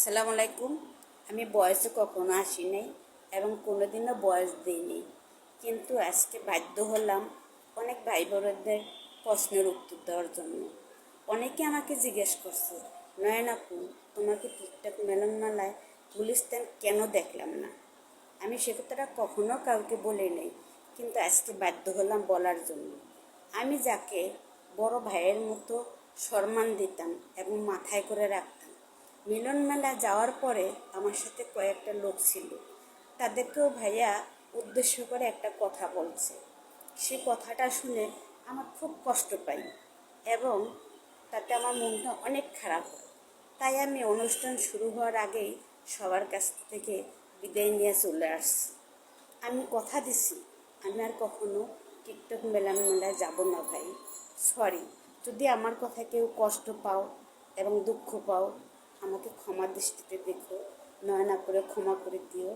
আসসালামু আলাইকুম। আমি বয়সে কখনো আসি নাই এবং কোনোদিনও বয়স দিইনি, কিন্তু আজকে বাধ্য হলাম অনেক ভাই বোনদের প্রশ্নের উত্তর দেওয়ার জন্য। অনেকে আমাকে জিজ্ঞেস করছে, নয়ন আপু, তোমাকে টিকটক মিলন মেলায় গুলিস্তান কেন দেখলাম না? আমি সে কথাটা কখনো কাউকে বলি নাই, কিন্তু আজকে বাধ্য হলাম বলার জন্য। আমি যাকে বড় ভাইয়ের মতো সম্মান দিতাম এবং মাথায় করে রাখতাম, মিলন মেলা যাওয়ার পরে আমার সাথে কয়েকটা লোক ছিল, তাদেরকেও ভাইয়া উদ্দেশ্য করে একটা কথা বলছে। সেই কথাটা শুনে আমার খুব কষ্ট পাই এবং তাতে আমার মনটা অনেক খারাপ হয়। তাই আমি অনুষ্ঠান শুরু হওয়ার আগেই সবার কাছ থেকে বিদায় নিয়ে চলে আসছি। আমি কথা দিছি আমি আর কখনো টিকটক মেলায় যাব না ভাই। সরি, যদি আমার কথা কেউ কষ্ট পাও এবং দুঃখ পাও, আমাকে ক্ষমা দৃষ্টিতে দেখো, নয়না করে ক্ষমা করে দিও।